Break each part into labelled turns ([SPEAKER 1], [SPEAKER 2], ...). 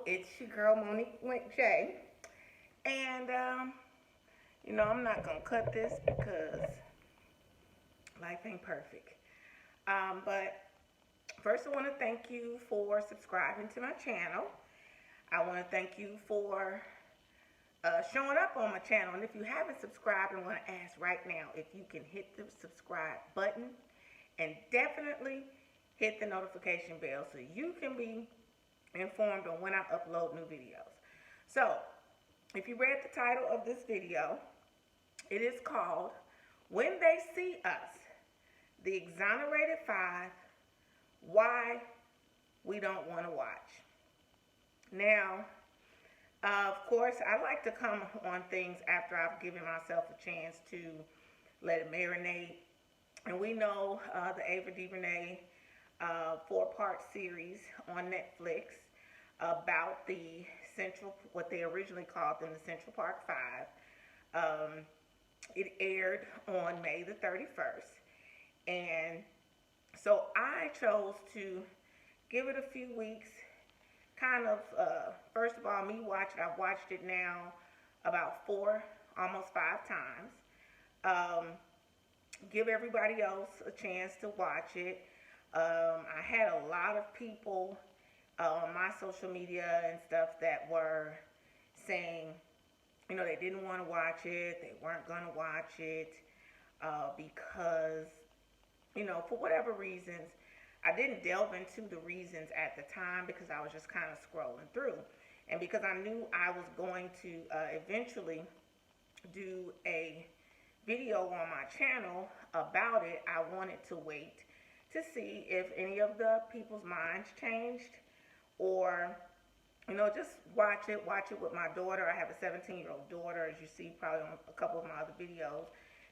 [SPEAKER 1] it's your girl Monique J. And, I'm not going to cut this because life ain't perfect. But first, I want to thank you for subscribing to my channel. I want to thank you for showing up on my channel. And if you haven't subscribed, I want to ask right now if you can hit the subscribe button and definitely hit the notification bell so you can be informed on when I upload new videos. So, if you read the title of this video, it is called When They See Us, the Exonerated 5, Why We Don't Want to Watch. Now, of course, I like to come on things after I've given myself a chance to let it marinate. And we know the Ava DuVernay 4-part series on Netflix about the Central, what they originally called them, the Central Park 5. It aired on May the 31st. And so I chose to give it a few weeks, kind of, first of all, me watching, I've watched it now about 4, almost 5 times. Give everybody else a chance to watch it. I had a lot of people on my social media and stuff that were saying, they didn't want to watch it, they weren't going to watch it because, for whatever reasons. I didn't delve into the reasons at the time because I was just kind of scrolling through. And because I knew I was going to eventually do a video on my channel about it, I wanted to wait to see if any of the people's minds changed, or just watch it with my daughter. I have a 17-year-old daughter, as you see probably on a couple of my other videos.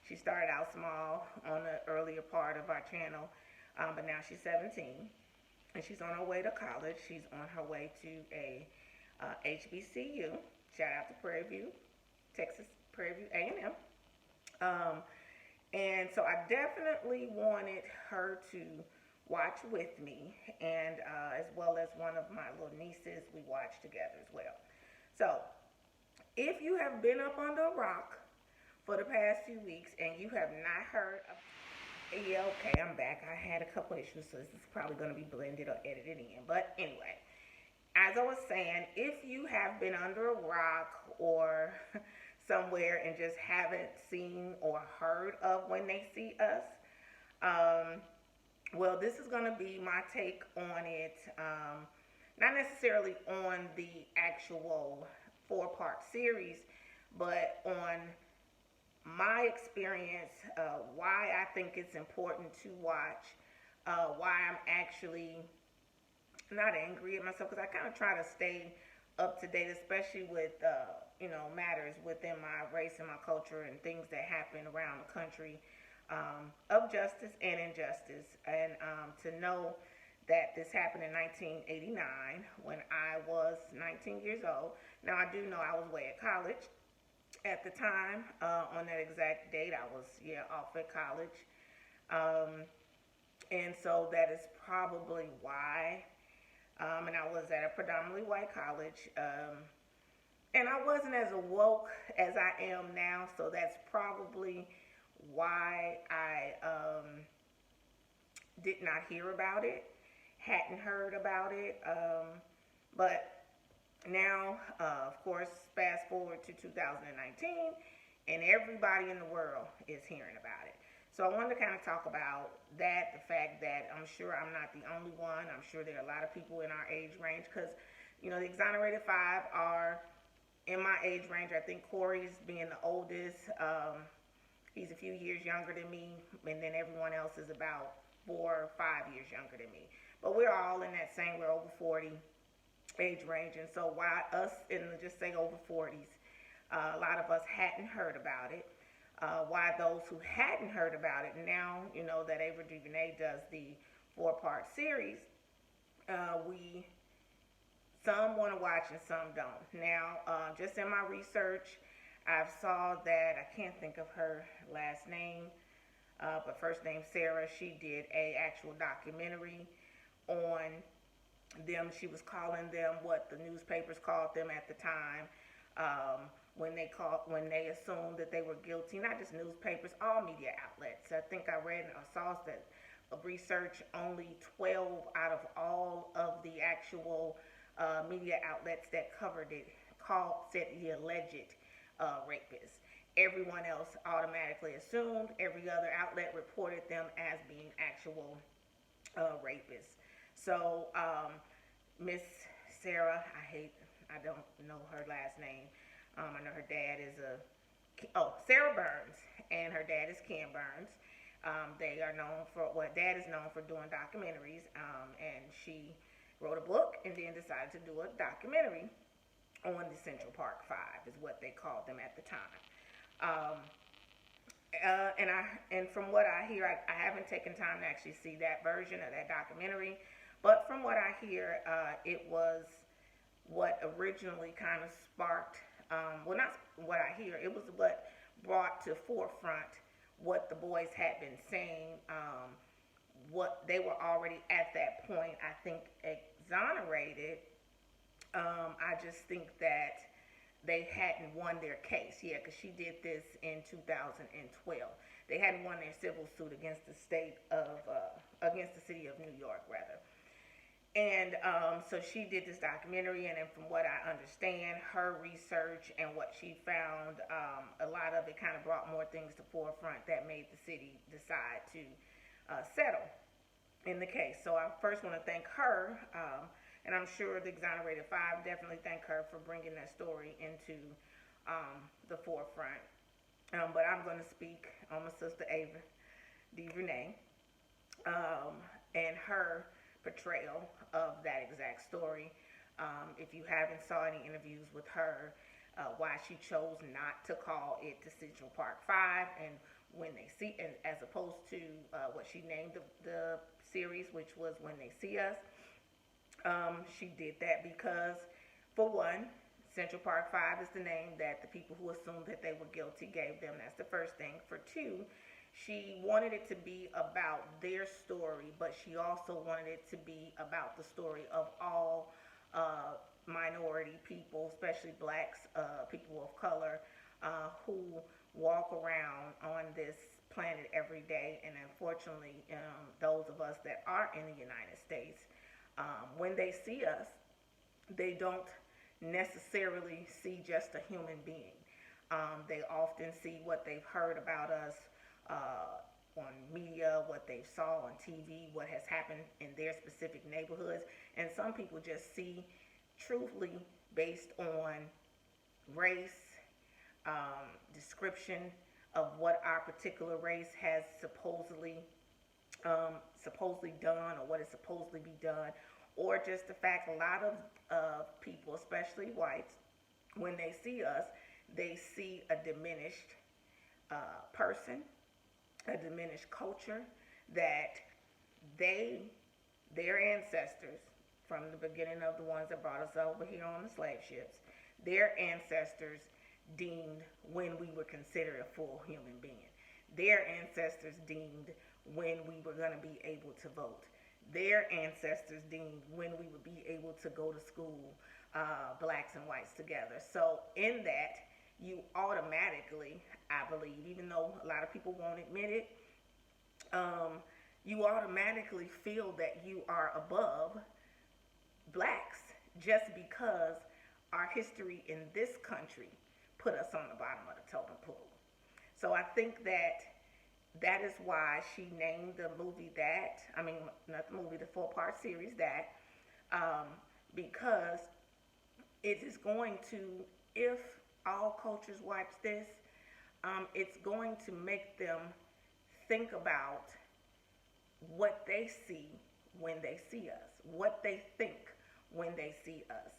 [SPEAKER 1] She started out small on the earlier part of our channel, but now she's 17 and she's on her way to college. She's on her way to a HBCU. Shout out to Prairie View, Texas Prairie View A&M. And so I definitely wanted her to watch with me, and as well as one of my little nieces, we watched together as well. So if you have been up under a rock for the past few weeks and you have not heard of, yeah, okay, I'm back. I had a couple issues, so this is probably going to be blended or edited in. But anyway, as I was saying, if you have been under a rock or somewhere and just haven't seen or heard of When They See Us, well, this is going to be my take on it, not necessarily on the actual 4-part series, but on my experience, why I think it's important to watch, why I'm actually not angry at myself, because I kind of try to stay up to date, especially with, matters within my race and my culture and things that happen around the country, of justice and injustice. And to know that this happened in 1989 when I was 19 years old. Now, I do know I was way at college at the time. On that exact date, I was, off at college. And so that is probably why. And I was at a predominantly white college. And I wasn't as woke as I am now, so that's probably why I did not hear about it, hadn't heard about it. But now, of course, fast forward to 2019, and everybody in the world is hearing about it. So I wanted to kind of talk about that, the fact that I'm sure I'm not the only one. I'm sure there are a lot of people in our age range, because, the Exonerated 5 are in my age range. I think Corey's being the oldest. He's a few years younger than me, and then everyone else is about 4 or 5 years younger than me. But we're all in that same, we're over 40 age range. And so why us in the, just say, over 40s, a lot of us hadn't heard about it. Why those who hadn't heard about it now, that Ava DuVernay does the 4-part series, some want to watch and some don't. Now, just in my research, I've saw that, I can't think of her last name, but first name Sarah. She did a actual documentary on She was calling them what the newspapers called them at the time, when they assumed that they were guilty. Not just newspapers, all media outlets. I think I read or saw that of research, only 12 out of all of the actual media outlets that covered it said the alleged rapist. Everyone else automatically assumed. Every other outlet reported them as being actual rapists. So Miss Sarah, I don't know her last name. I know her dad is Sarah Burns, and her dad is Ken Burns. They are known for dad is known for doing documentaries, and she wrote a book and then decided to do a documentary on the Central Park Five, is what they called them at the time. Um, and from what I hear, I haven't taken time to actually see that version of that documentary, but from what I hear, it was what originally kind of sparked. Well, not what I hear. It was what brought to forefront what the boys had been saying. What they were already at that point, I think, exonerated. I just think that they hadn't won their case. Yeah, because she did this in 2012. They hadn't won their civil suit against the against the city of New York, rather. And so she did this documentary, and then from what I understand, her research and what she found, a lot of it kind of brought more things to forefront that made the city decide to settle in the case. So I first want to thank her, and I'm sure the Exonerated Five definitely thank her for bringing that story into the forefront. But I'm going to speak on my sister Ava DuVernay and her portrayal of that exact story. If you haven't saw any interviews with her, why she chose not to call it the Central Park Five, and when they see, and as opposed to what she named the series, which was When They See Us. She did that because, for one, Central Park Five is the name that the people who assumed that they were guilty gave them. That's the first thing. For two, she wanted it to be about their story, but she also wanted it to be about the story of all minority people, especially blacks, people of color, who walk around on this planet every day. And unfortunately, those of us that are in the United States, when they see us, they don't necessarily see just a human being. They often see what they've heard about us on media, what they saw on TV, what has happened in their specific neighborhoods. And some people just see truthfully based on race, description of what our particular race has supposedly done, or what is supposedly be done, or just the fact a lot of people, especially whites, when they see us, they see a diminished person, a diminished culture, that their ancestors, from the beginning of the ones that brought us over here on the slave ships, their ancestors deemed when we were considered a full human being. Their ancestors deemed when we were going to be able to vote. Their ancestors deemed when we would be able to go to school, blacks and whites together. So in that, you automatically, I believe, even though a lot of people won't admit it, you automatically feel that you are above blacks just because our history in this country put us on the bottom of the totem pole. So I think that is why she named the movie that. I mean, not the movie, the 4-part series that, because it is going to, if all cultures watch this, it's going to make them think about what they see when they see us, what they think when they see us.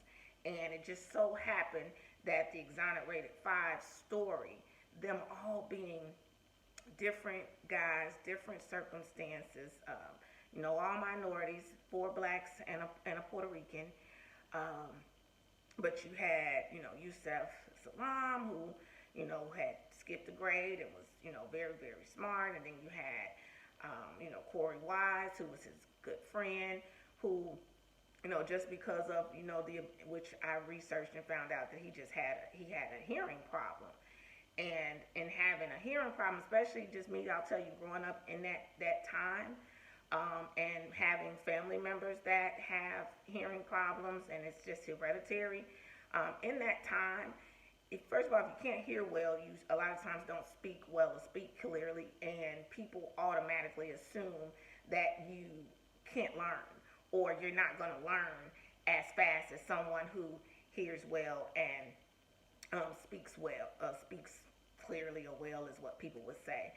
[SPEAKER 1] And it just so happened that the Exonerated Five story, them all being different guys, different circumstances, all minorities, 4 blacks and a Puerto Rican. But you had, Yusef Salam, who, had skipped a grade and was, very, very smart. And then you had, Corey Wise, who was his good friend, who, just because of, which I researched and found out that he had a hearing problem. And in having a hearing problem, especially just me, I'll tell you, growing up in that time, and having family members that have hearing problems, and it's just hereditary. In that time, first of all, if you can't hear well, you a lot of times don't speak well or speak clearly, and people automatically assume that you can't learn, or you're not going to learn as fast as someone who hears well and speaks clearly or well, is what people would say.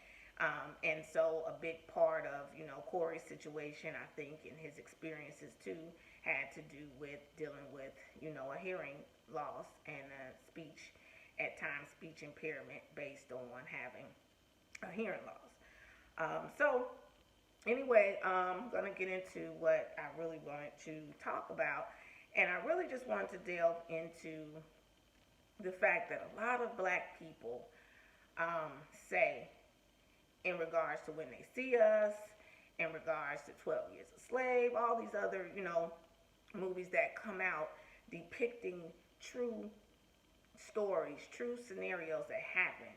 [SPEAKER 1] And so a big part of, Corey's situation, I think, and his experiences too, had to do with dealing with, a hearing loss and at times speech impairment based on having a hearing loss. So anyway, I'm going to get into what I really wanted to talk about. And I really just wanted to delve into the fact that a lot of black people say, in regards to when they see us, in regards to 12 Years a Slave, all these other, movies that come out depicting true stories, true scenarios that happen,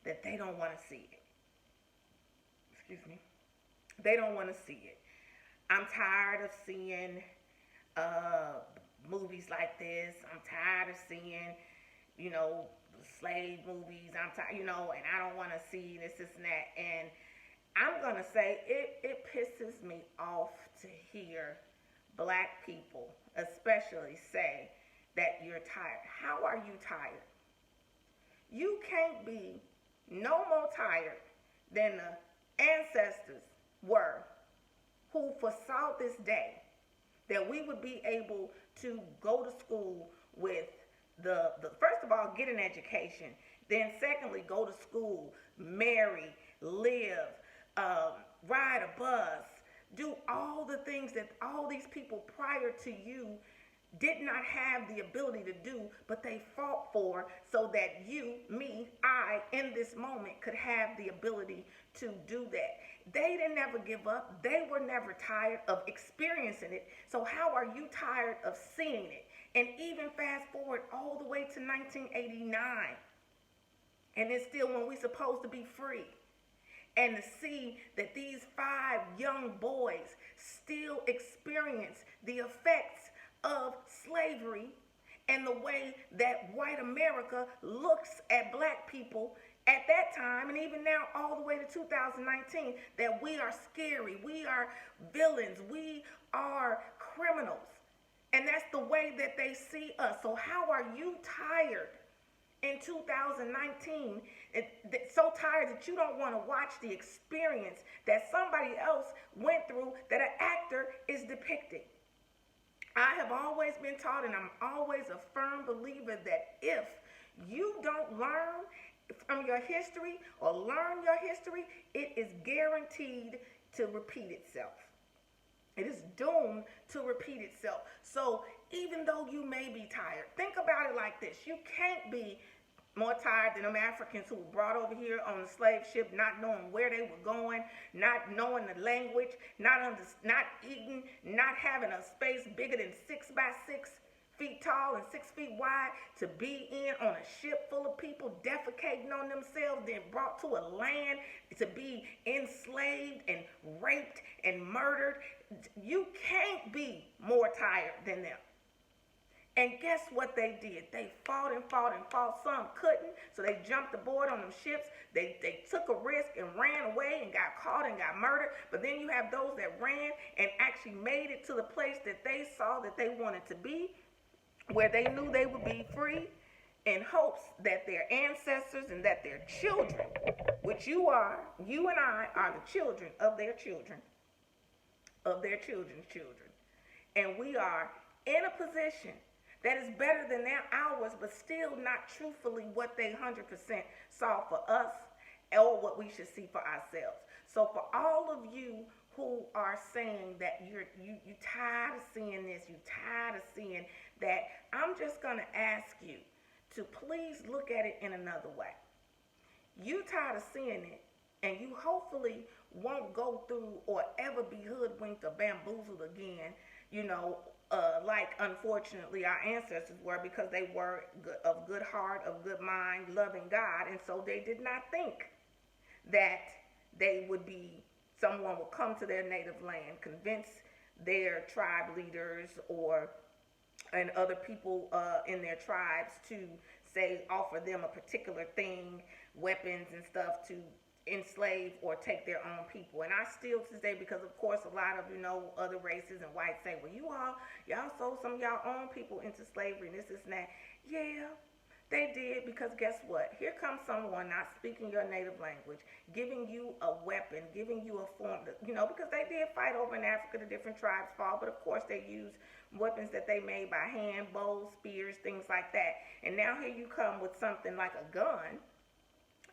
[SPEAKER 1] that they don't want to see it. Excuse me. They don't want to see it. I'm tired of seeing movies like this. I'm tired of seeing, slave movies. I'm tired, and I don't want to see this and that. And I'm going to say it pisses me off to hear black people especially say that you're tired. How are you tired? You can't be no more tired than the ancestors were, who foresaw this day that we would be able to go to school with the first of all, get an education. Then secondly, go to school, marry, live, ride a bus, do all the things that all these people prior to you did not have the ability to do, but they fought for, so that you, me, I, in this moment could have the ability to do that. They didn't ever give up. They were never tired of experiencing it. So how are you tired of seeing it? And even fast forward all the way to 1989, and it's still when we're supposed to be free. And to see that these 5 young boys still experience the effects of slavery and the way that white America looks at black people at that time, and even now all the way to 2019, that we are scary, we are villains, we are criminals. And that's the way that they see us. So how are you tired in 2019, so tired that you don't want to watch the experience that somebody else went through, that an actor is depicting? I have always been taught, and I'm always a firm believer, that if you don't learn from your history or learn your history, it is guaranteed to repeat itself. It is doomed to repeat itself. So even though you may be tired, think about it like this. You can't be more tired than them Africans who were brought over here on the slave ship, not knowing where they were going, not knowing the language, not eating, not having a space bigger than 6 by 6 feet tall and 6 feet wide to be in, on a ship full of people defecating on themselves, then brought to a land to be enslaved and raped and murdered. You can't be more tired than them. And guess what they did? They fought and fought and fought. Some couldn't, so they jumped aboard on them ships. They took a risk and ran away and got caught and got murdered. But then you have those that ran and actually made it to the place that they saw that they wanted to be, where they knew they would be free, in hopes that their ancestors and that their children, which you and I are the children of their children, of their children's children. And we are in a position that is better than ours, but still not truthfully what they 100% saw for us, or what we should see for ourselves. So for all of you who are saying that you tired of seeing this, you tired of seeing that, I'm just going to ask you to please look at it in another way. You tired of seeing it, and you hopefully won't go through or ever be hoodwinked or bamboozled again, like unfortunately our ancestors were, because they were of good heart, of good mind, loving God, and so they did not think that they would be, someone would come to their native land, convince their tribe leaders and other people in their tribes to say, offer them a particular thing, weapons and stuff, to enslave or take their own people. And I still to this day, because of course a lot of other races and whites say, well, y'all sold some of y'all own people into slavery and this and that. Yeah, they did, because guess what? Here comes someone not speaking your native language, giving you a weapon, giving you a form, because they did fight over in Africa, the different tribes fought, but of course they used weapons that they made by hand, bows, spears, things like that. And now here you come with something like a gun.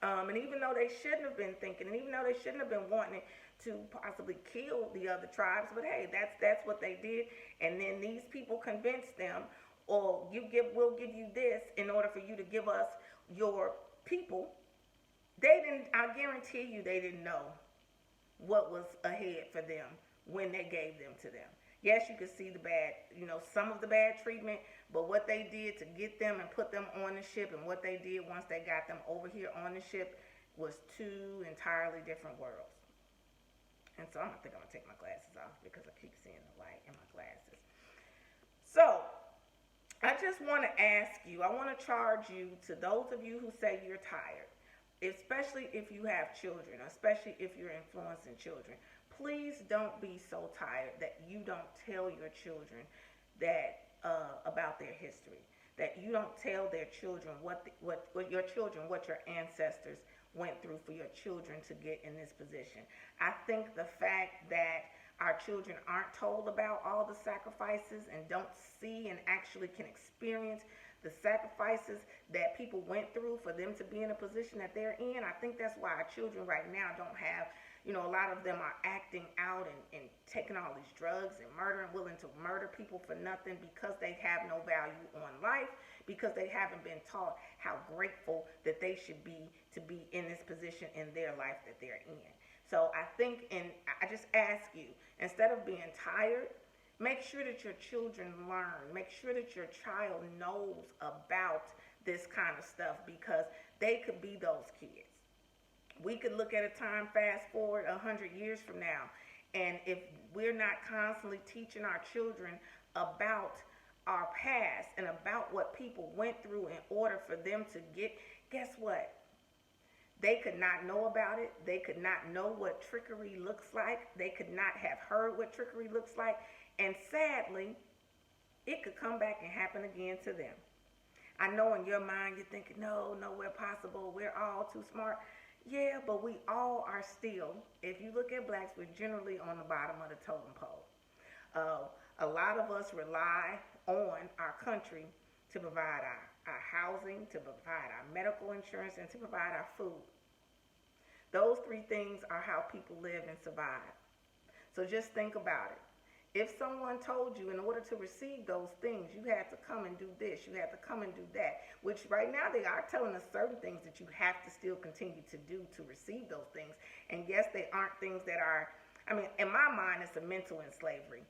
[SPEAKER 1] And even though they shouldn't have been thinking, and even though they shouldn't have been wanting to possibly kill the other tribes, but hey, that's what they did. And then these people convinced them, or we'll give you this in order for you to give us your people. They didn't, I guarantee you, they didn't know what was ahead for them when they gave them to them. Yes, you could see the bad, some of the bad treatment, but what they did to get them and put them on the ship, and what they did once they got them over here on the ship, was two entirely different worlds. And so I think I'm going to take my glasses off because I keep seeing the light in my glasses. So I just want to ask you, I want to charge you, to those of you who say you're tired, especially if you have children, especially if you're influencing children. Please don't be so tired that you don't tell your children that about their history, that you don't tell their children what your ancestors went through for your children to get in this position. I think the fact that our children aren't told about all the sacrifices and don't see and actually can experience the sacrifices that people went through for them to be in a position that they're in, I think that's why our children right now don't have, a lot of them are acting out and taking all these drugs and willing to murder people for nothing, because they have no value on life, because they haven't been taught how grateful that they should be to be in this position in their life that they're in. So I think, and I just ask you, instead of being tired, make sure that your children learn. Make sure that your child knows about this kind of stuff, because they could be those kids. We could look at a time, fast forward 100 years from now, and if we're not constantly teaching our children about our past and about what people went through in order for them to get, guess what? They could not know about it. They could not know what trickery looks like. They could not have heard what trickery looks like. And sadly, it could come back and happen again to them. I know in your mind you're thinking, no, nowhere possible. We're all too smart. Yeah, but we all are still, if you look at blacks, we're generally on the bottom of the totem pole. A lot of us rely on our country to provide our housing, to provide our medical insurance, and to provide our food. Those three things are how people live and survive. So just think about it. If someone told you in order to receive those things, you had to come and do this, you had to come and do that, which right now they are telling us certain things that you have to still continue to do to receive those things. And yes, they aren't things that are, in my mind, it's a mental slavery.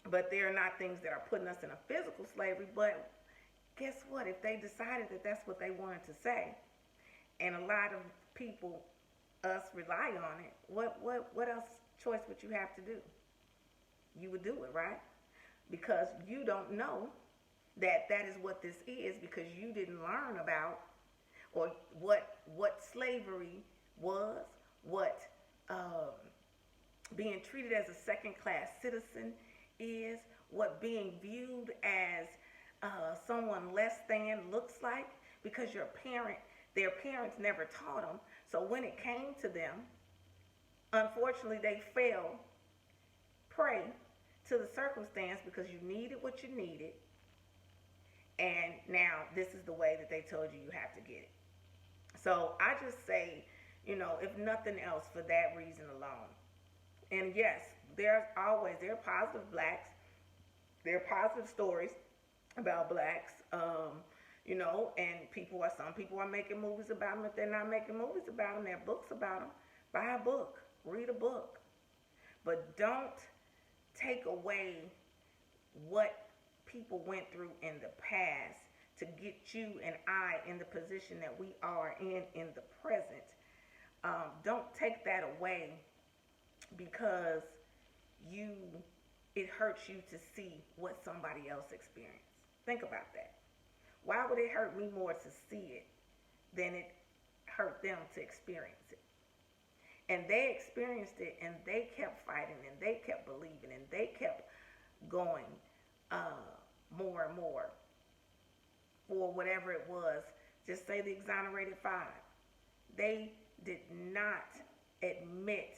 [SPEAKER 1] But they're not things that are putting us in a physical slavery. But guess what? If they decided that that's what they wanted to say, and a lot of people, us, rely on it, what else choice would you have to do? You would do it, right? Because you don't know that is what this is, because you didn't learn about or what slavery was, what being treated as a second-class citizen is, what being viewed as someone less than looks like, because their parents never taught them. So when it came to them, unfortunately, they fell prey to the circumstance, because you needed what you needed, and now this is the way that they told you have to get it. So I just say, if nothing else, for that reason alone. And yes, there are positive blacks, there are positive stories about blacks, and some people are making movies about them. If they're not making movies about them, there are books about them. Buy a book, read a book, but don't take away what people went through in the past to get you and I in the position that we are in the present. Don't take that away because you it hurts you to see what somebody else experienced. Think about that. Why would it hurt me more to see it than it hurt them to experience it? And they experienced it, and they kept fighting, and they kept believing, and they kept going more and more for whatever it was. Just say the Exonerated Five. They did not admit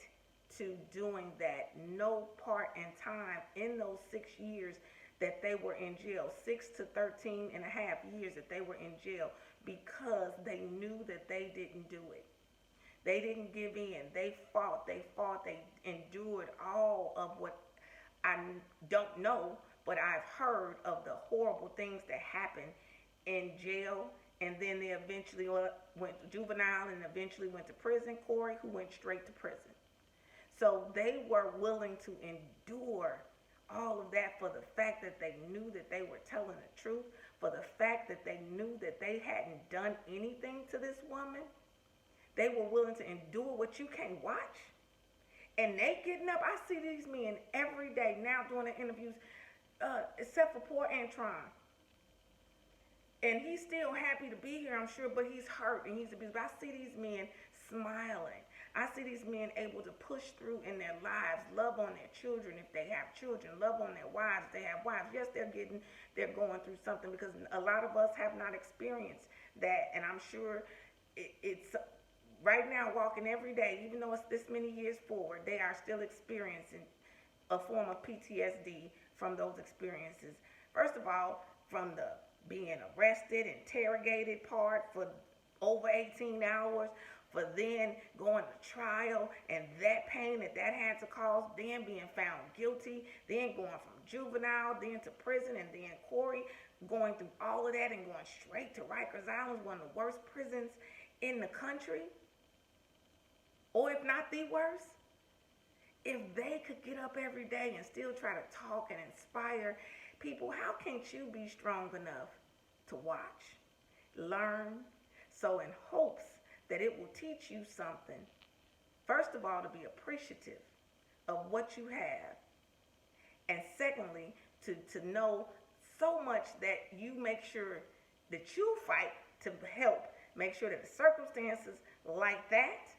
[SPEAKER 1] to doing that. No part in time in those 6 years that they were in jail, 6 to 13 and a half years that they were in jail, because they knew that they didn't do it. They didn't give in. They fought. They endured all of what I don't know, but I've heard of the horrible things that happened in jail. And then they eventually went to juvenile and eventually went to prison. Corey, who went straight to prison. So they were willing to endure all of that for the fact that they knew that they were telling the truth, for the fact that they knew that they hadn't done anything to this woman. They were willing to endure what you can't watch. And they getting up. I see these men every day now doing the interviews, except for poor Antron. And he's still happy to be here, I'm sure, but he's hurt and he's abused. But I see these men smiling. I see these men able to push through in their lives, love on their children if they have children, love on their wives if they have wives. Yes, they're going through something, because a lot of us have not experienced that. And I'm sure it's right now, walking every day, even though it's this many years forward, they are still experiencing a form of PTSD from those experiences. First of all, from the being arrested, interrogated part for over 18 hours, for then going to trial and that pain that had to cause, then being found guilty, then going from juvenile, then to prison, and then Corey going through all of that and going straight to Rikers Island, one of the worst prisons in the country, or if not the worst. If they could get up every day and still try to talk and inspire people, how can't you be strong enough to watch, learn? So in hopes that it will teach you something, first of all, to be appreciative of what you have, and secondly, to know so much that you make sure that you fight to help make sure that the circumstances like that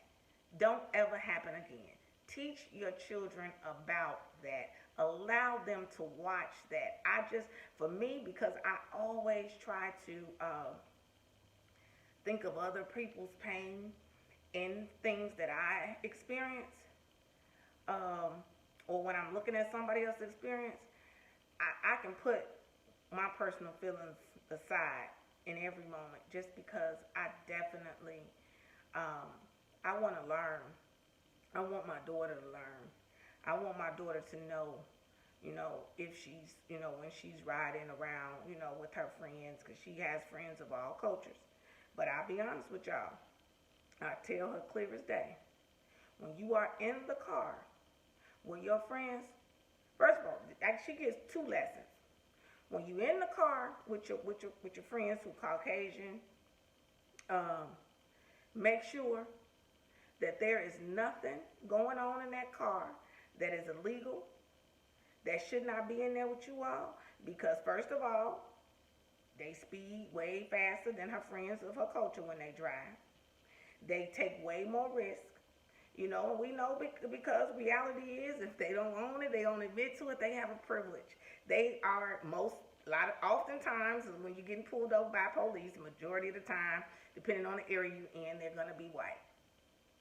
[SPEAKER 1] don't ever happen again. Teach your children about that. Allow them to watch that. For me, because I always try to think of other people's pain in things that I experience, or when I'm looking at somebody else's experience, I can put my personal feelings aside in every moment, just because I definitely, I want to learn. I want my daughter to learn. I want my daughter to know, if she's, when she's riding around, with her friends, because she has friends of all cultures. But I'll be honest with y'all. I tell her clear as day. When you are in the car with your friends, first of all, she gets 2 lessons. When you're in the car with your friends who are Caucasian, make sure that there is nothing going on in that car that is illegal, that should not be in there with you all, because first of all, they speed way faster than her friends of her culture when they drive. They take way more risk. We know because reality is, if they don't own it, they don't admit to it, they have a privilege. They are oftentimes when you're getting pulled over by police, majority of the time, depending on the area you're in, they're going to be white.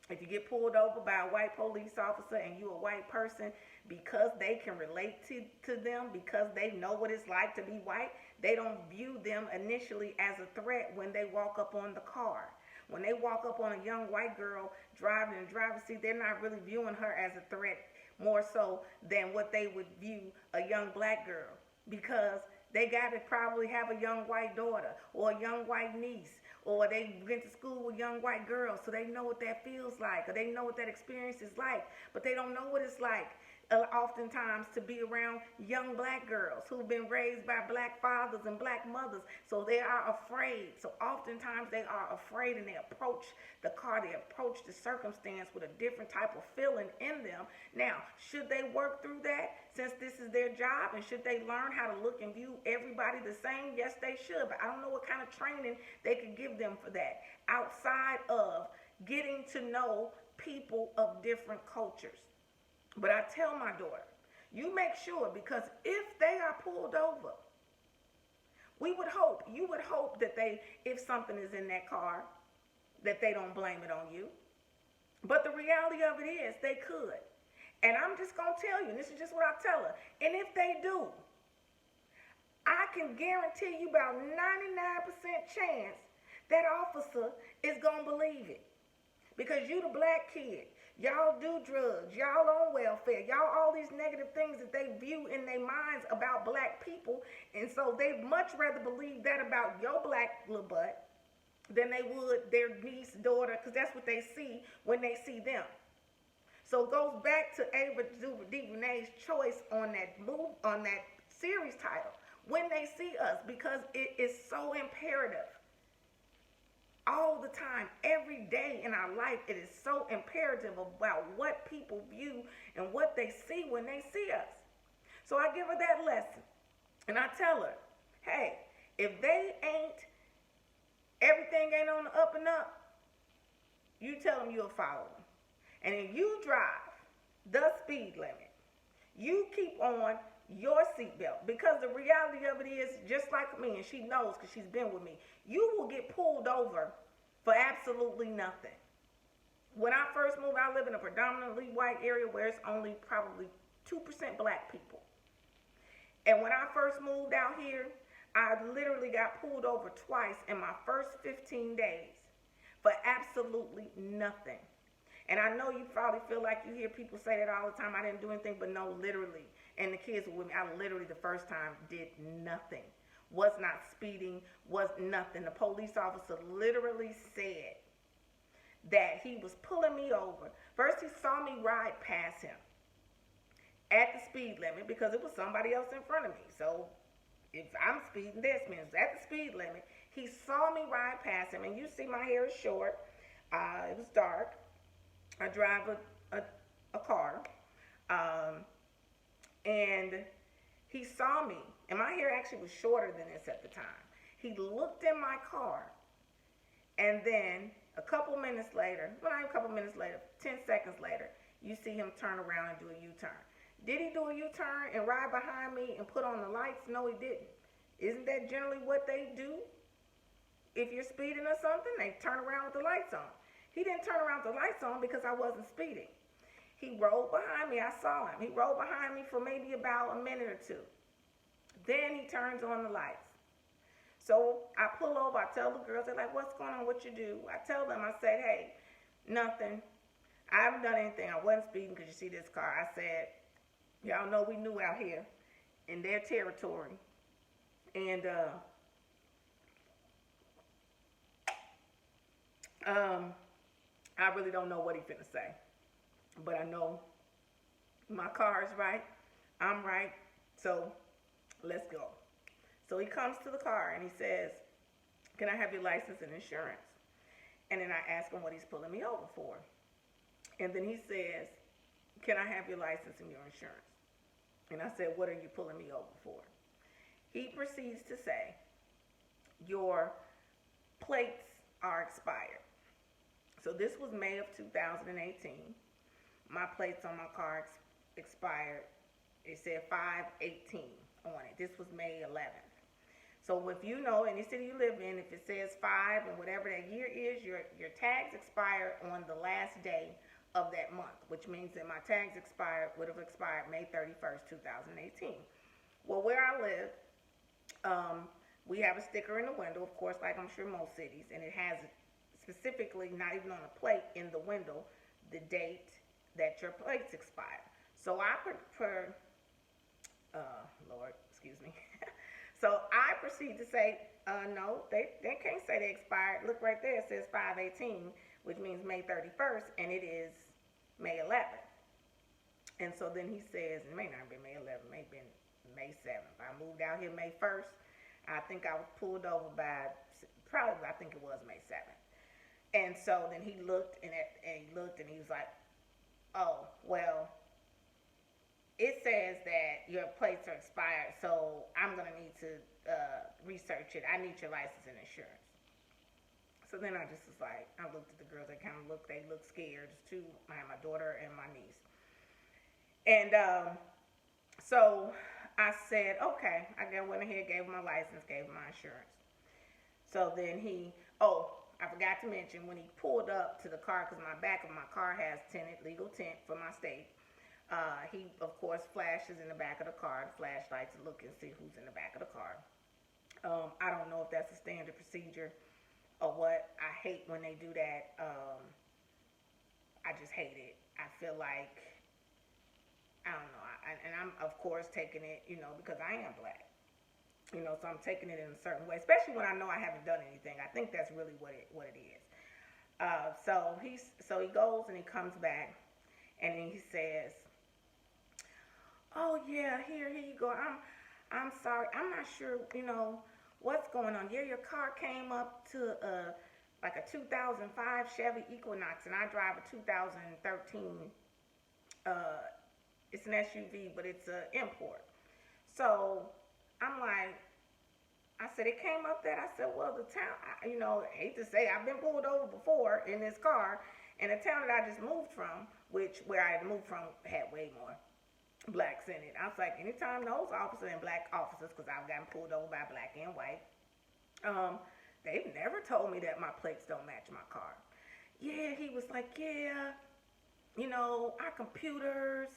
[SPEAKER 1] If you get pulled over by a white police officer and you're a white person, because they can relate to them, because they know what it's like to be white, they don't view them initially as a threat when they walk up on the car. When they walk up on a young white girl driving in the driver's seat, they're not really viewing her as a threat more so than what they would view a young black girl, because they got to probably have a young white daughter or a young white niece or they went to school with young white girls, so they know what that feels like, or they know what that experience is like, but they don't know what it's like oftentimes to be around young black girls who've been raised by black fathers and black mothers. So they are afraid. So oftentimes they are afraid, and they approach the car, they approach the circumstance with a different type of feeling in them. Now, should they work through that since this is their job, and should they learn how to look and view everybody the same? Yes, they should, but I don't know what kind of training they could give them for that outside of getting to know people of different cultures. But I tell my daughter, you make sure, because if they are pulled over, you would hope that if something is in that car, that they don't blame it on you. But the reality of it is they could. And I'm just going to tell you, and this is just what I tell her, and if they do, I can guarantee you about 99% chance that officer is going to believe it. Because you the black kid. Y'all do drugs. Y'all on welfare. Y'all all these negative things that they view in their minds about black people. And so they much rather believe that about your black little butt than they would their niece, daughter, because that's what they see when they see them. So it goes back to Ava DuVernay's choice on that series title, When They See Us, because it is so imperative. All the time, every day in our life, it is so imperative about what people view and what they see when they see us. So I give her that lesson. And I tell her, hey, if everything ain't on the up and up, you tell them you'll follow them. And if you drive the speed limit, you keep on your seatbelt, because the reality of it is, just like me, and she knows because she's been with me, you will get pulled over for absolutely nothing. When I first moved, I live in a predominantly white area where it's only probably 2% black people. And when I first moved out here, I literally got pulled over twice in my first 15 days for absolutely nothing. And I know you probably feel like you hear people say that all the time, I didn't do anything, but no, literally. And the kids were with me. I literally, the first time, did nothing. Was not speeding, was nothing. The police officer literally said that he was pulling me over. First, he saw me ride past him at the speed limit because it was somebody else in front of me. So if I'm speeding, this means at the speed limit. He saw me ride past him, and you see my hair is short. It was dark. I drive a car. And he saw me, and my hair actually was shorter than this at the time. He looked in my car, and then a couple minutes later, well, not even a couple minutes later, 10 seconds later, you see him turn around and do a U-turn. Did he do a U-turn and ride behind me and put on the lights? No, he didn't. Isn't that generally what they do? If you're speeding or something, they turn around with the lights on. He didn't turn around with the lights on because I wasn't speeding. He rolled behind me. I saw him. He rolled behind me for maybe about a minute or two. Then he turns on the lights. So I pull over. I tell the girls, they're like, what's going on? What you do? I tell them, I said, hey, nothing. I haven't done anything. I wasn't speeding because you see this car. I said, y'all know we new out here in their territory. And I really don't know what he's finna say. But I know my car is right. I'm right. So let's go. So he comes to the car and he says, can I have your license and insurance? And then I ask him what he's pulling me over for. And then he says, can I have your license and your insurance? And I said, what are you pulling me over for? He proceeds to say, your plates are expired. So this was May of 2018. My plates on my car expired. It said 5/18 on it. This was May 11th. So if you know any city you live in, if it says 5 and whatever that year is, your tags expire on the last day of that month, which means that my tags would have expired May 31st, 2018. Well, where I live, we have a sticker in the window, of course, like I'm sure most cities, and it has specifically, not even on a plate, in the window, the date that your plates expire. So Lord, excuse me. So I proceed to say, No, they can't say they expired. Look right there, it says 5/18, which means May 31st, and it is May 11th. And so then he says, it may not have been May 11th, it may have been May 7th. I moved out here May 1st. I think I was pulled over by, probably, I think it was May 7th. And so then he looked and he was like, oh, well, it says that your plates are expired, so I'm going to need to research it. I need your license and insurance. So then I just was like, I looked at the girls, they looked scared. It's two, I had my daughter and my niece. And so I said, okay. I went ahead, gave him my license, gave him my insurance. So then I forgot to mention, when he pulled up to the car, because my back of my car has legal tint for my state, he, of course, flashes in the back of the car, the flashlights, to look and see who's in the back of the car. I don't know if that's a standard procedure or what. I hate when they do that. I just hate it. I feel like, I don't know, and I'm, of course, taking it, because I am black. So I'm taking it in a certain way, especially when I know I haven't done anything. I think that's really what it is. So he goes and he comes back, and then he says, "Oh yeah, here you go. I'm sorry. I'm not sure, what's going on. Yeah, your car came up to like a 2005 Chevy Equinox, and I drive a 2013. It's an SUV, but it's an import. So I'm like, I said, it came up that. I said, well, the town, I hate to say, I've been pulled over before in this car, and the town that I just moved from, where I had moved from, had way more blacks in it. I was like, anytime those officers and black officers, because I've gotten pulled over by black and white, they've never told me that my plates don't match my car. Yeah, he was like, yeah, our computers,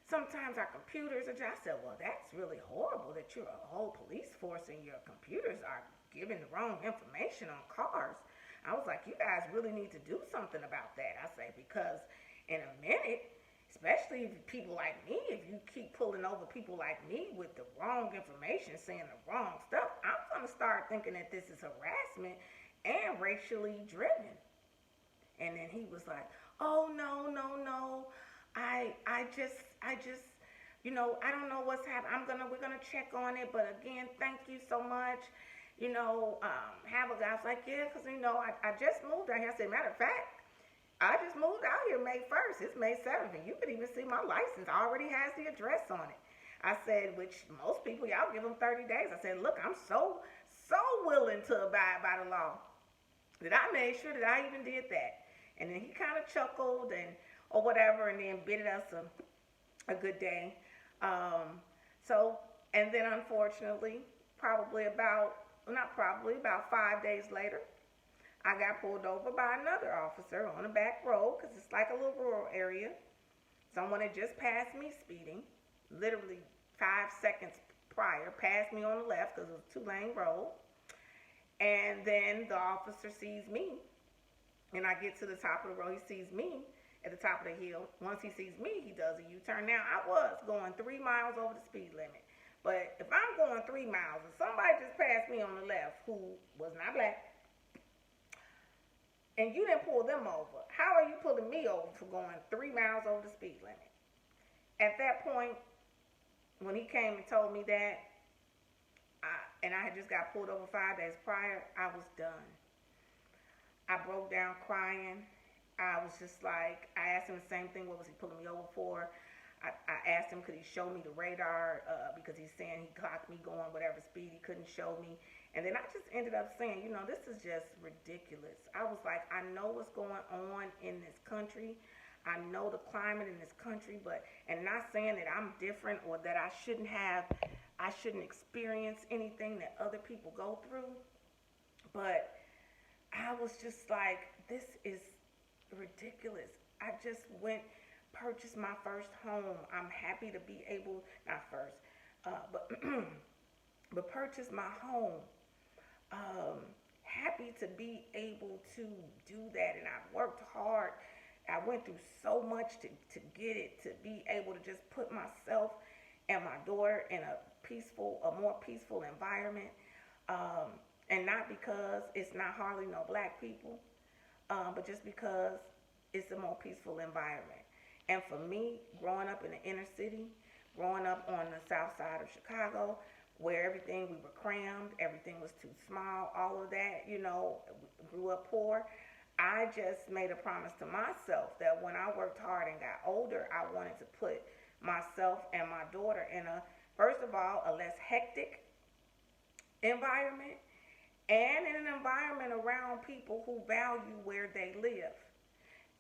[SPEAKER 1] sometimes our computers are just, I said, well, that's really horrible that you're a whole police force and your computers are giving the wrong information on cars. I was like, you guys really need to do something about that. I say, because in a minute, especially if people like me, if you keep pulling over people like me with the wrong information, saying the wrong stuff, I'm going to start thinking that this is harassment and racially driven. And then he was like, oh, no. I just, I don't know what's happening. We're gonna check on it. But again, thank you so much. Have a guy. I was like, yeah, because I just moved out here. I said, matter of fact, I just moved out here May 1st. It's May 7th, and you could even see my license already has the address on it. I said, which most people, y'all give them 30 days. I said, look, I'm so willing to abide by the law that I made sure that I even did that. And then he kind of chuckled or whatever, and then bid us a good day. And then unfortunately, about 5 days later, I got pulled over by another officer on a back road, because it's like a little rural area. Someone had just passed me speeding, literally 5 seconds prior, passed me on the left because it was a 2-lane road. And then the officer sees me, and I get to the top of the road. He sees me at the top of the hill. Once he sees me, he does a U-turn. Now, I was going 3 miles over the speed limit. But if I'm going 3 miles and somebody just passed me on the left who was not black, and you didn't pull them over, how are you pulling me over for going 3 miles over the speed limit? At that point, when he came and told me that, and I had just got pulled over 5 days prior, I was done. I broke down crying. I was just like, I asked him the same thing, what was he pulling me over for? I asked him, could he show me the radar, because he's saying he clocked me going whatever speed, he couldn't show me. And then I just ended up saying, this is just ridiculous. I was like, I know what's going on in this country. I know the climate in this country, and not saying that I'm different or that I shouldn't experience anything that other people go through. But I was just like, this is ridiculous. I just purchased my first home. I'm happy to be able, not first, but purchase my home. Happy to be able to do that, and I've worked hard. I went through so much to get it, to be able to just put myself and my daughter in a more peaceful environment. And not because it's not hardly no black people, but just because it's a more peaceful environment. And for me, growing up in the inner city, growing up on the south side of Chicago, where everything, we were crammed, everything was too small, all of that, grew up poor. I just made a promise to myself that when I worked hard and got older, I wanted to put myself and my daughter in first of all, a less hectic environment, and in an environment around people who value where they live.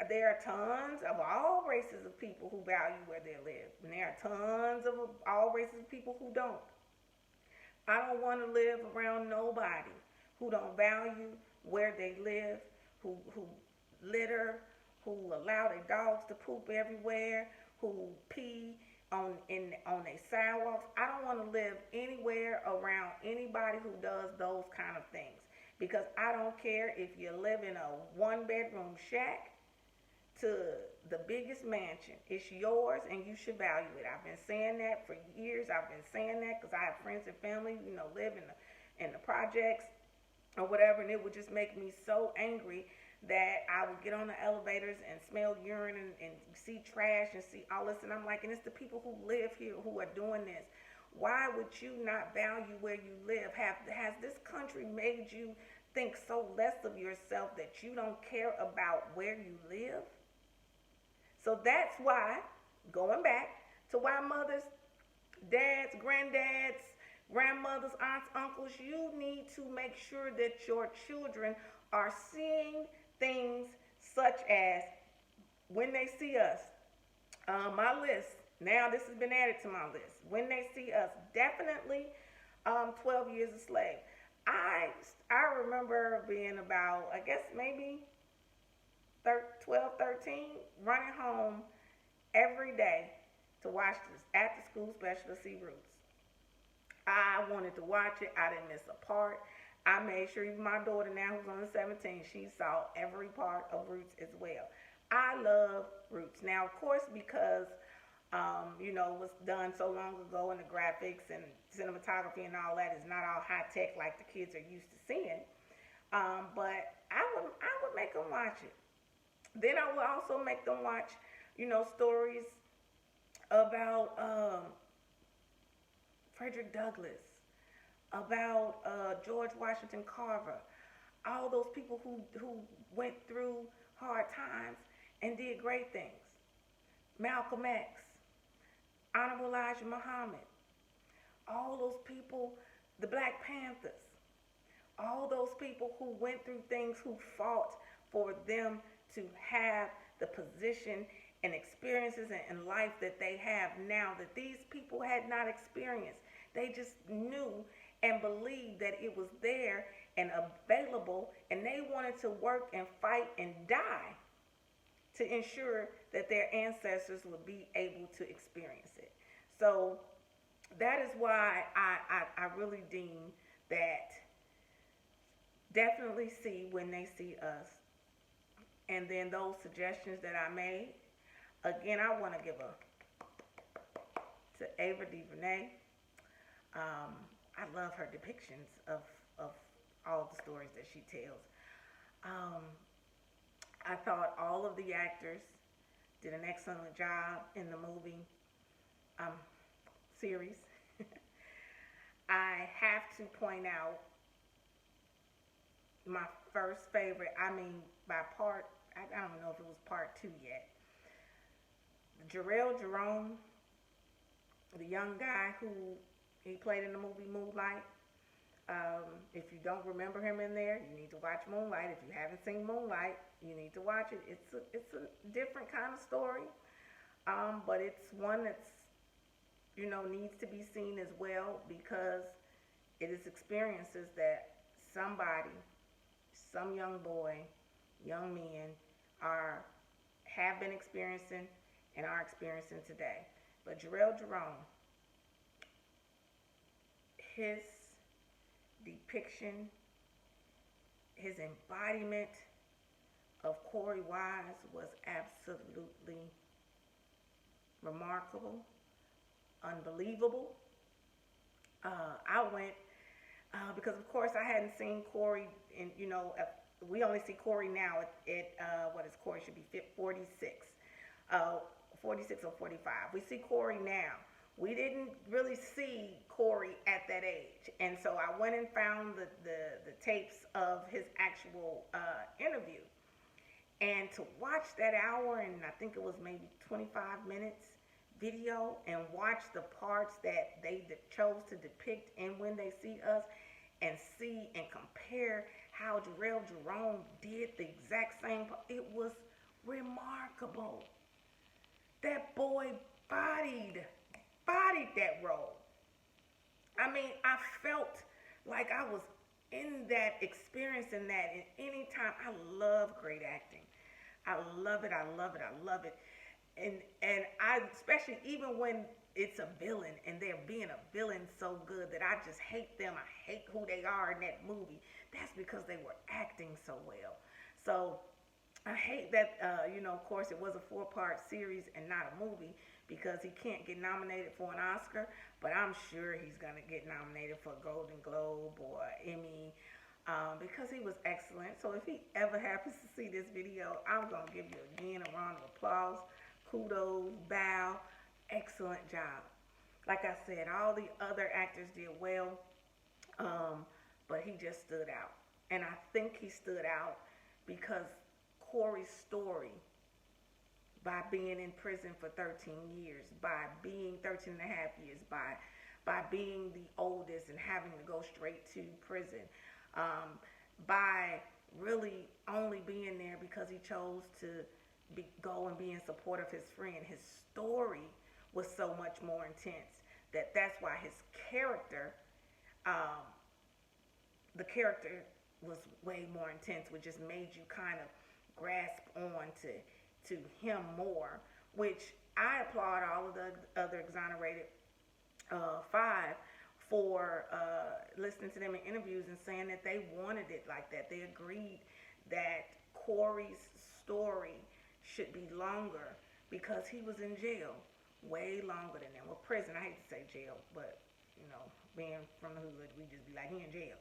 [SPEAKER 1] There are tons of all races of people who value where they live, and there are tons of all races of people who don't. I don't want to live around nobody who don't value where they live, who litter, who allow their dogs to poop everywhere, who pee on their sidewalks. I don't want to live anywhere around anybody who does those kind of things, because I don't care if you live in a one-bedroom shack to the biggest mansion. It's yours and you should value it. I've been saying that for years. I've been saying that because I have friends and family, live in the projects or whatever, and it would just make me so angry that I would get on the elevators and smell urine and see trash and see all this, and I'm like, and it's the people who live here who are doing this. Why would you not value where you live? Has this country made you think so less of yourself that you don't care about where you live? So that's why, going back to why mothers, dads, granddads, grandmothers, aunts, uncles, you need to make sure that your children are seeing things such as, when they see us, my list, now this has been added to my list. When they see us, definitely 12 Years a Slave. I remember being about, I guess maybe 12, 13, running home every day to watch this after school special to see Roots. I wanted to watch it. I didn't miss a part. I made sure even my daughter now, who's on the 17, she saw every part of Roots as well. I love Roots. Now, of course, because it was done so long ago, and the graphics and cinematography and all that is not all high tech like the kids are used to seeing. But I would make them watch it. Then I would also make them watch, stories about Frederick Douglass, about George Washington Carver, all those people who went through hard times and did great things. Malcolm X, Honorable Elijah Muhammad, all those people, the Black Panthers, all those people who went through things, who fought for them to have the position and experiences in life that they have now, that these people had not experienced. They just knew and believed that it was there and available, and they wanted to work and fight and die to ensure that their ancestors would be able to experience it. So that is why I really deem that definitely see when they see us. And then those suggestions that I made, again, I want to give to Ava DuVernay. I love her depictions of all the stories that she tells. I thought all of the actors did an excellent job in the movie series. I have to point out my first favorite, by part, I don't know if it was part 2 yet. Jarrell Jerome, the young guy who he played in the movie Moonlight. If you don't remember him in there, you need to watch Moonlight. If you haven't seen Moonlight, you need to watch it. It's a different kind of story, but it's one that's needs to be seen as well, because it is experiences that some young boy, young men have been experiencing and are experiencing today. But Jarrell Jerome, his depiction, his embodiment of Corey Wise was absolutely remarkable, unbelievable. I went because of course I hadn't seen Corey, and we only see Corey now at what is Corey should be 46, 46 or 45. We see Corey now. We didn't really see Corey at that age, and so I went and found the tapes of his actual interview, and to watch that hour and I think it was maybe 25 minutes video and watch the parts that they chose to depict in When They See Us, and see and compare how Jarrell Jerome did the exact same part. It was remarkable. That boy bodied that role. I mean, I felt like I was in that, experiencing that. And anytime, I love great acting. I love it. I love it. I love it. And I, especially even when it's a villain and they're being a villain so good that I just hate them. I hate who they are in that movie. That's because they were acting so well. So I hate that, of course it was a 4-part series and not a movie, because he can't get nominated for an Oscar, but I'm sure he's going to get nominated for a Golden Globe or Emmy, because he was excellent. So if he ever happens to see this video, I'm going to give you again a round of applause. Kudos, bow, excellent job. Like I said, all the other actors did well, but he just stood out. And I think he stood out because Corey's story, by being in prison for 13 years, by being 13 and a half years, by being the oldest and having to go straight to prison, by really only being there because he chose to go and be in support of his friend. His story was so much more intense that's why his character, the character was way more intense, which just made you kind of grasp on to him more, which I applaud all of the other Exonerated 5 for listening to them in interviews and saying that they wanted it like that. They agreed that Corey's story should be longer because he was in jail way longer than them. Well, prison, I hate to say jail, but being from the hood, we just be like, he in jail.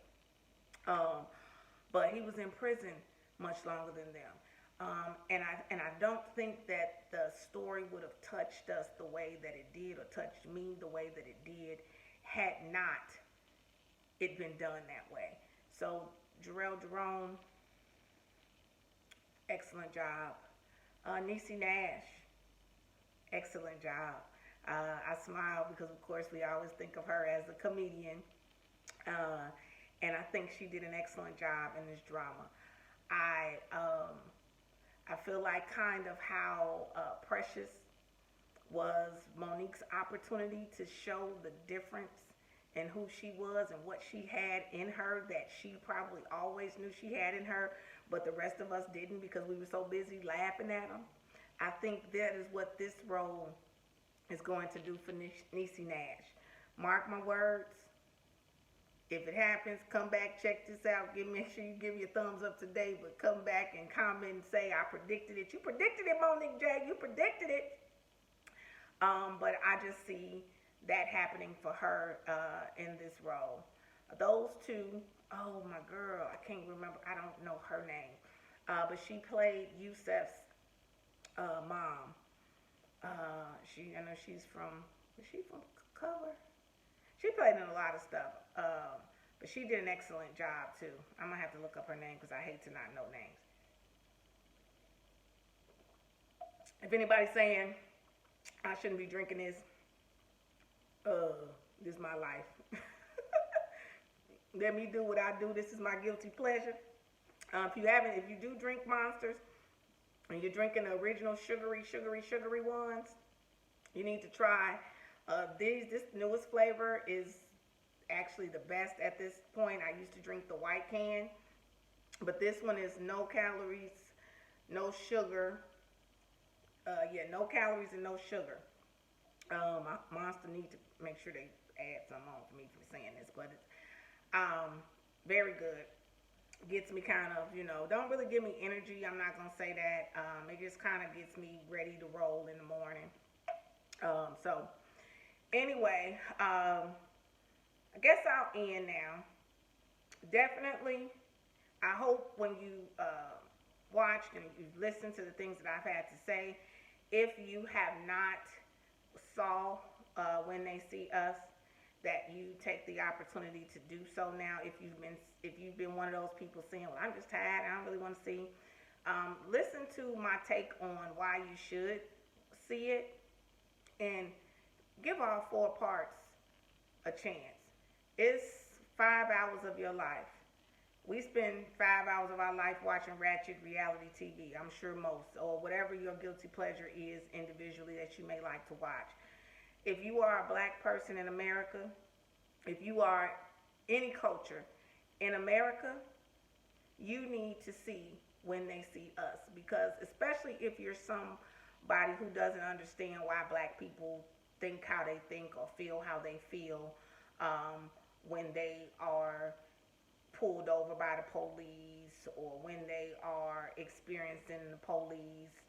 [SPEAKER 1] But he was in prison much longer than them. And I don't think that the story would have touched us the way that it did, or touched me the way that it did, had not it been done that way. So Jarrell Jerome, excellent job. Niecy Nash, excellent job. I smile because of course we always think of her as a comedian, and I think she did an excellent job in this drama. I feel like kind of how Precious was Monique's opportunity to show the difference in who she was and what she had in her that she probably always knew she had in her, but the rest of us didn't because we were so busy laughing at them. I think that is what this role is going to do for Niecy Nash. Mark my words. If it happens, come back, check this out. Make sure you give your thumbs up today, but come back and comment and say, I predicted it. You predicted it, Monique J. You predicted it. But I just see that happening for her in this role. Those two, oh my girl, I can't remember. I don't know her name. But she played Yusef's mom. I know she's from, is she from Cover? She played in a lot of stuff, but she did an excellent job too. I'm gonna have to look up her name because I hate to not know names. If anybody's saying I shouldn't be drinking this is my life. Let me do what I do. This is my guilty pleasure. If you do drink Monsters and you're drinking the original sugary ones, you need to try this newest flavor is actually the best at this point. I used to drink the white can, but this one is no calories, no sugar. No calories and no sugar. Monster need to make sure they add some on for me for saying this, but it's very good. Gets me kind of, don't really give me energy. I'm not gonna say that. It just kind of gets me ready to roll in the morning. Anyway, I guess I'll end now. definitely, I hope when you watched and you listened to the things that I've had to say, if you have not saw when they see us, that you take the opportunity to do so now. If you've been one of those people saying, "Well, I'm just tired. I don't really want to see." Listen to my take on why you should see it, and give all four parts a chance. It's 5 hours of your life. We spend 5 hours of our life watching ratchet reality TV. I'm sure most, or whatever your guilty pleasure is individually that you may like to watch. If you are a black person in America, if you are any culture in America, you need to see when they see us. Because especially if you're somebody who doesn't understand why black people think how they think or feel how they feel when they are pulled over by the police, or when they are experiencing the police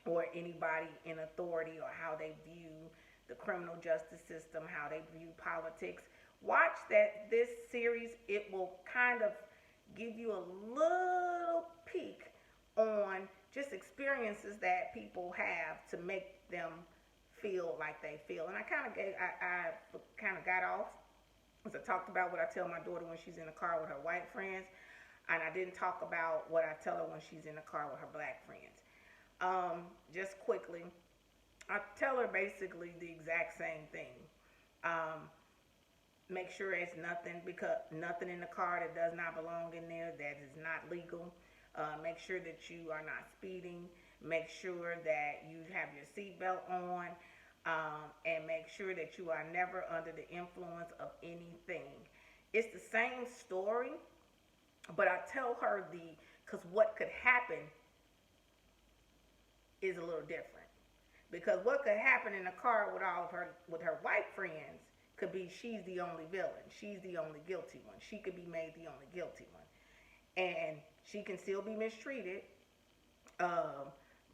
[SPEAKER 1] or anybody in authority, or how they view the criminal justice system, how they view politics. Watch this series. It will kind of give you a little peek on just experiences that people have to make them feel like they feel. And I kind of got off as I talked about what I tell my daughter when she's in the car with her white friends, and I didn't talk about what I tell her when she's in the car with her black friends. Just quickly, I tell her basically the exact same thing. Make sure it's nothing in the car that does not belong in there, that is not legal. Make sure that you are not speeding. Make sure that you have your seatbelt on. And make sure that you are never under the influence of anything. It's the same story, but I tell her because what could happen is a little different. Because what could happen in the car with her white friends could be she's the only villain. She's the only guilty one. She could be made the only guilty one. And she can still be mistreated,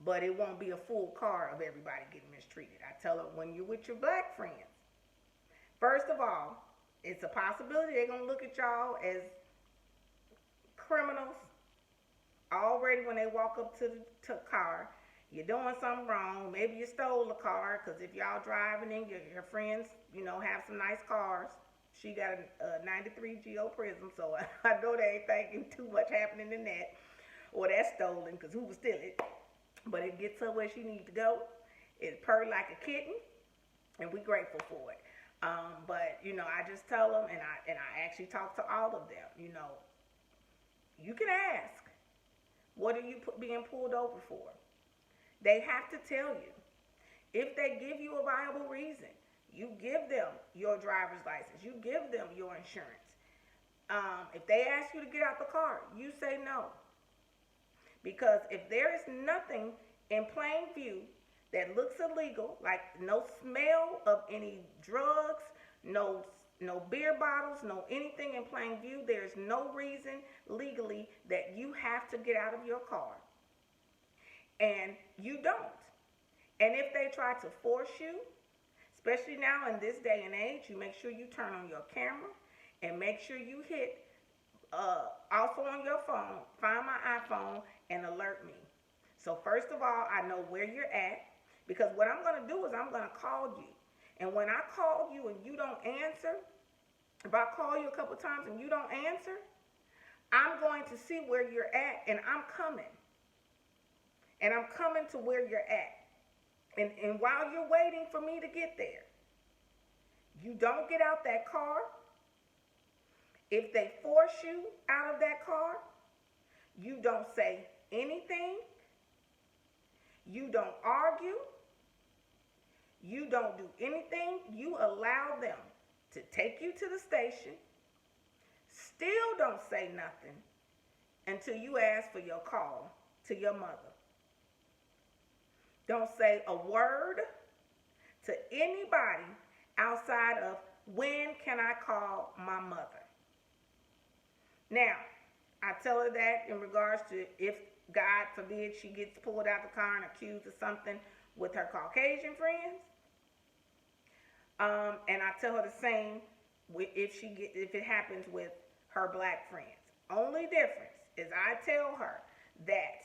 [SPEAKER 1] but it won't be a full car of everybody getting mistreated. I tell her, when you're with your black friends, first of all, it's a possibility they're going to look at y'all as criminals already when they walk up to the car. You're doing something wrong. Maybe you stole the car, because if y'all driving in, your friends, have some nice cars. She got a 93 Geo Prism, so I know they ain't thinking too much happening in that. Or that's stolen, because who would steal it? But it gets her where she needs to go. It purred like a kitten, and we're grateful for it. But I just tell them, and I actually talk to all of them. You can ask, what are you being pulled over for? They have to tell you. If they give you a viable reason, you give them your driver's license. You give them your insurance. If they ask you to get out the car, you say no. Because if there is nothing in plain view that looks illegal, like no smell of any drugs, no beer bottles, no anything in plain view, there's no reason legally that you have to get out of your car. And you don't. And if they try to force you, especially now in this day and age, you make sure you turn on your camera, and make sure you hit also on your phone, find my iPhone and alert me. So first of all, I know where you're at, because what I'm going to do is I'm going to call you. And when I call you and you don't answer, if I call you a couple times and you don't answer, I'm going to see where you're at, and I'm coming. And I'm coming to where you're at. And while you're waiting for me to get there, you don't get out that car. If they force you out of that car, you don't say anything. You don't argue. You don't do anything. You allow them to take you to the station. Still don't say nothing until you ask for your call to your mother. Don't say a word to anybody outside of, when can I call my mother? Now, I tell her that in regards to if, God forbid, she gets pulled out the car and accused of something with her Caucasian friends. And I tell her the same if it happens with her black friends. Only difference is I tell her that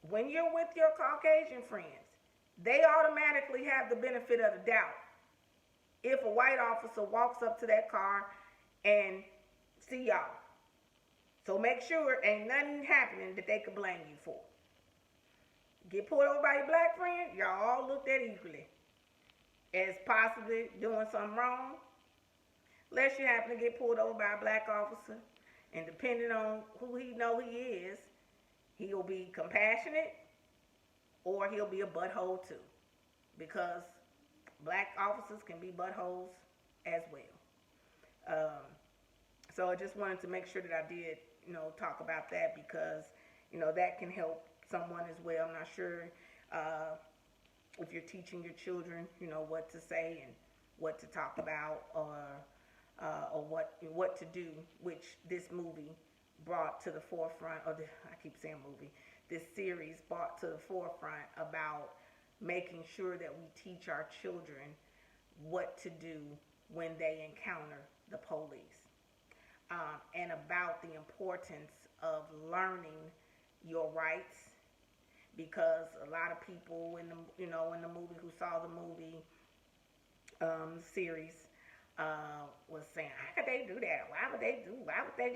[SPEAKER 1] when you're with your Caucasian friends, they automatically have the benefit of the doubt if a white officer walks up to that car and see y'all. So make sure ain't nothing happening that they could blame you for. Get pulled over by your black friend, y'all all looked at equally as possibly doing something wrong. Unless you happen to get pulled over by a black officer, and depending on who he is, he'll be compassionate or he'll be a butthole too. Because black officers can be buttholes as well. So I just wanted to make sure that I did, talk about that because, that can help someone as well. I'm not sure if you're teaching your children, what to say and what to talk about or what to do, which this movie brought to the forefront, I keep saying movie, this series brought to the forefront about making sure that we teach our children what to do when they encounter the police, and about the importance of learning your rights, because a lot of people in the movie who saw the movie series was saying, how could they do that? Why would they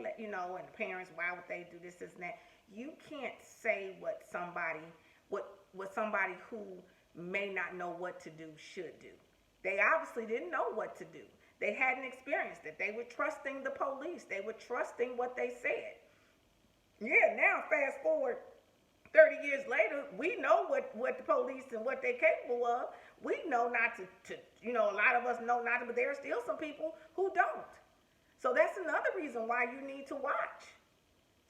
[SPEAKER 1] let, and the parents, why would they do this and that? You can't say what somebody who may not know what to do should do. They obviously didn't know what to do. They hadn't experienced it. They were trusting the police. They were trusting what they said. Yeah, now fast forward 30 years later, we know what the police and what they're capable of. We know not to a lot of us know not to, but there are still some people who don't. So that's another reason why you need to watch,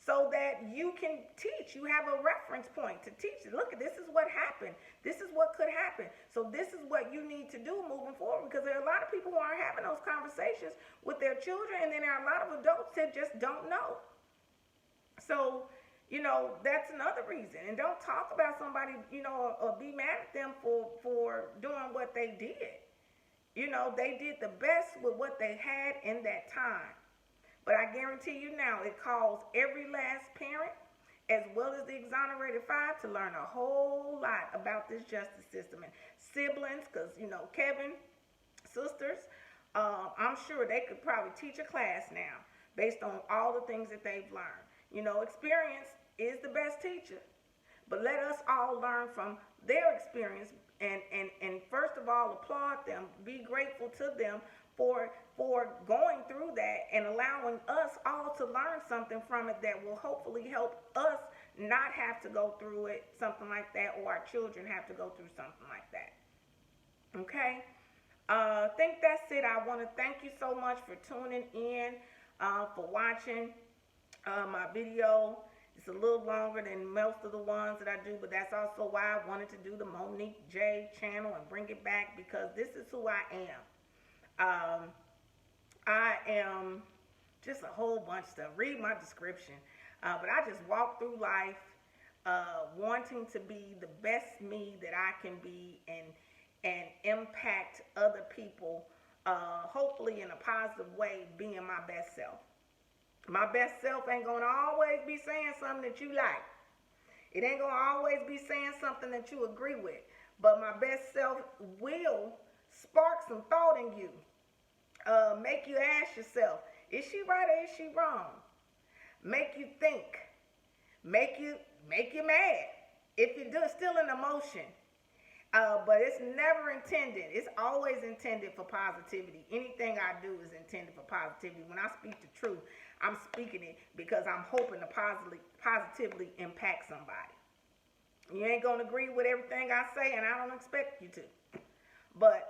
[SPEAKER 1] so that you can teach. You have a reference point to teach. Look, this is what happened. This is what could happen. So this is what you need to do moving forward, because there are a lot of people who aren't having those conversations with their children, and then there are a lot of adults that just don't know. So, that's another reason. And don't talk about somebody, or be mad at them for doing what they did. They did the best with what they had in that time. But I guarantee you now, it calls every last parent, as well as the Exonerated 5, to learn a whole lot about this justice system. And siblings, because, Kevin, sisters, I'm sure they could probably teach a class now based on all the things that they've learned. Experience is the best teacher. But let us all learn from their experience and first of all, applaud them, be grateful to them for going through that and allowing us all to learn something from it that will hopefully help us not have to go through it, something like that, or our children have to go through something like that. Okay? I think that's it. I want to thank you so much for tuning in, for watching my video. It's a little longer than most of the ones that I do, but that's also why I wanted to do the Monique J channel and bring it back, because this is who I am. I am just a whole bunch of stuff. Read my description. But I just walk through life wanting to be the best me that I can be and impact other people, hopefully in a positive way, being my best self. My best self ain't going to always be saying something that you like. It ain't going to always be saying something that you agree with. But my best self will spark some thought in you. Make you ask yourself, is she right or is she wrong? Make you think. Make you mad. If you do, it's still an emotion. But it's never intended. It's always intended for positivity. Anything I do is intended for positivity. When I speak the truth, I'm speaking it because I'm hoping to positively impact somebody. You ain't going to agree with everything I say, and I don't expect you to. But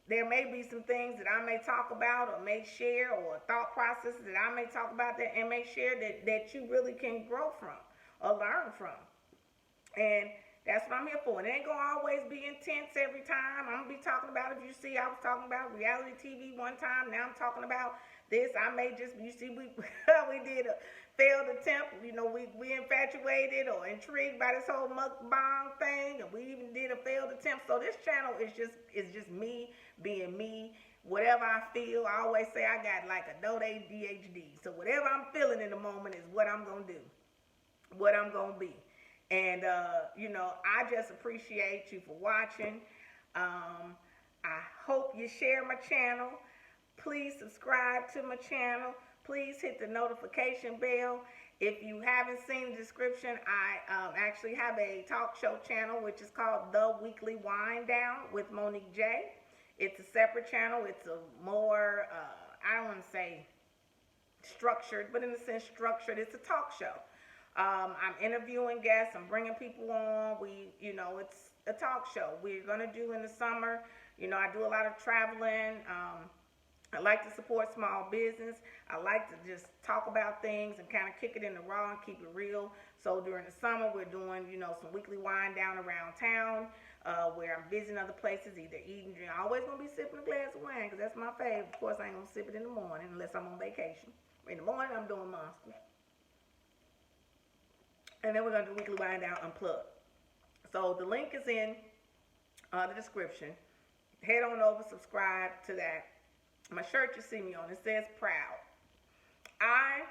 [SPEAKER 1] there may be some things that I may talk about or may share, or thought processes that I may talk about that and may share that you really can grow from or learn from. And that's what I'm here for. And it ain't going to always be intense every time. I'm going to be talking about, if you see, I was talking about reality TV one time. Now I'm talking about this. I may just, you see, we did a failed attempt. We infatuated or intrigued by this whole mukbang thing. And we even did a failed attempt. So this channel is just me being me, whatever I feel. I always say I got like a adult ADHD. So whatever I'm feeling in the moment is what I'm going to do, what I'm going to be. And, I just appreciate you for watching. I hope you share my channel. Please subscribe to my channel. Please hit the notification bell. If you haven't seen the description, I actually have a talk show channel, which is called The Weekly Wind Down with Monique J. It's a separate channel. It's a more, I don't want to say structured, but in a sense structured. It's a talk show. I'm interviewing guests. I'm bringing people on. It's a talk show. We're going to do in the summer. I do a lot of traveling. I like to support small business. I like to just talk about things and kind of kick it in the raw and keep it real. So during the summer, we're doing, some weekly wind down around town where I'm visiting other places, either eating, drinking. I'm always going to be sipping a glass of wine because that's my favorite. Of course, I ain't going to sip it in the morning unless I'm on vacation. In the morning, I'm doing Monster. And then we're going to do weekly wind down unplugged. So the link is in the description. Head on over, subscribe to that. My shirt you see me on, it says proud. I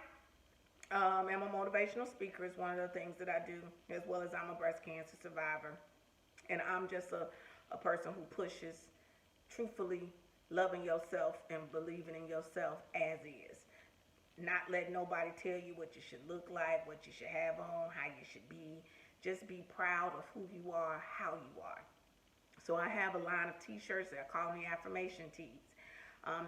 [SPEAKER 1] am a motivational speaker. It's one of the things that I do, as well as I'm a breast cancer survivor. And I'm just a person who pushes truthfully loving yourself and believing in yourself as is. Not letting nobody tell you what you should look like, what you should have on, how you should be. Just be proud of who you are, how you are. So I have a line of t-shirts that I call me affirmation tees.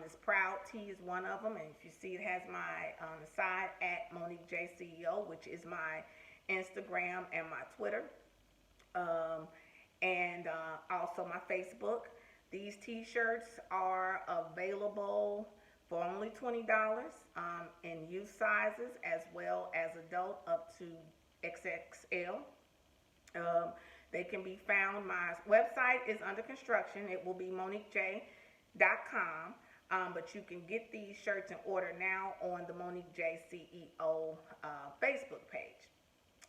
[SPEAKER 1] This proud tee is one of them, and if you see, it has my on the side at MoniqueJeCeo, which is my Instagram and my Twitter, and also my Facebook. These t-shirts are available for only $20 in youth sizes as well as adult up to XXL. They can be found. My website is under construction. It will be MoniqueJ.com. But you can get these shirts and order now on the MoniqueJeCeo Facebook page.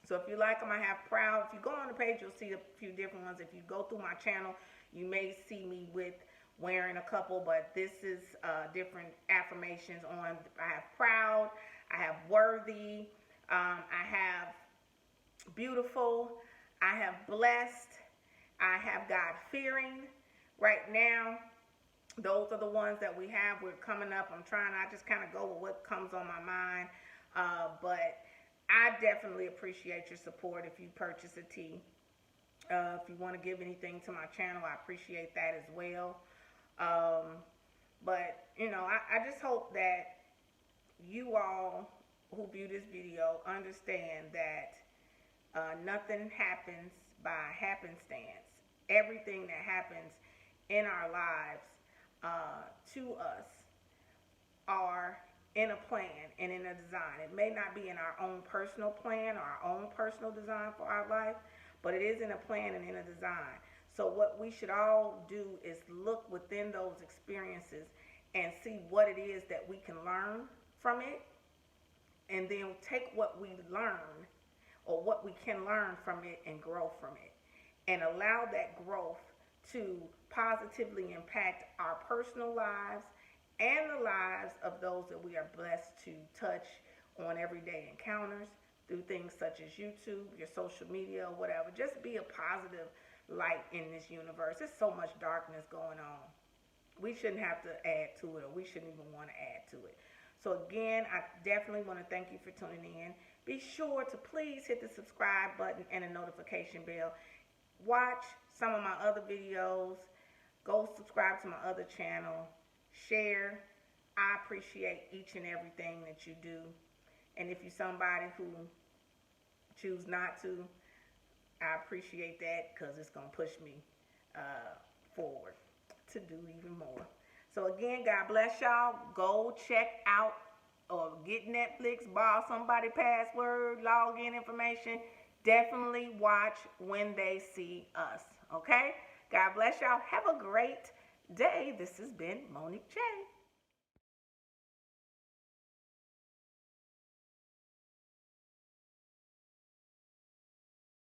[SPEAKER 1] So if you like them, I have proud. If you go on the page, you'll see a few different ones. If you go through my channel, you may see me with wearing a couple, but this is different affirmations on. I have proud, I have worthy, I have beautiful, I have blessed, I have God-fearing. Right now, those are the ones that we have. We're coming up. I just kind of go with what comes on my mind. But I definitely appreciate your support if you purchase a tee. If you want to give anything to my channel, I appreciate that as well. But, I just hope that you all who view this video understand that nothing happens by happenstance. Everything that happens in our lives to us are in a plan and in a design. It may not be in our own personal plan or our own personal design for our life, but it is in a plan and in a design. So what we should all do is look within those experiences and see what it is that we can learn from it, and then take what we learn or what we can learn from it and grow from it, and allow that growth to positively impact our personal lives and the lives of those that we are blessed to touch on everyday encounters through things such as YouTube, your social media, or whatever. Just be a positive light in this universe. There's so much darkness going on. We shouldn't have to add to it, or we shouldn't even want to add to it. So again, I definitely want to thank you for tuning in. Be sure to please hit the subscribe button and the notification bell. Watch some of my other videos. Go subscribe to my other channel. Share. I appreciate each and everything that you do. And if you're somebody who choose not to, I appreciate that, because it's going to push me forward to do even more. So again, God bless y'all. Go check out or get Netflix, borrow somebody's password, login information. Definitely watch When They See Us. Okay? God bless y'all. Have a great day. This has been Monique J.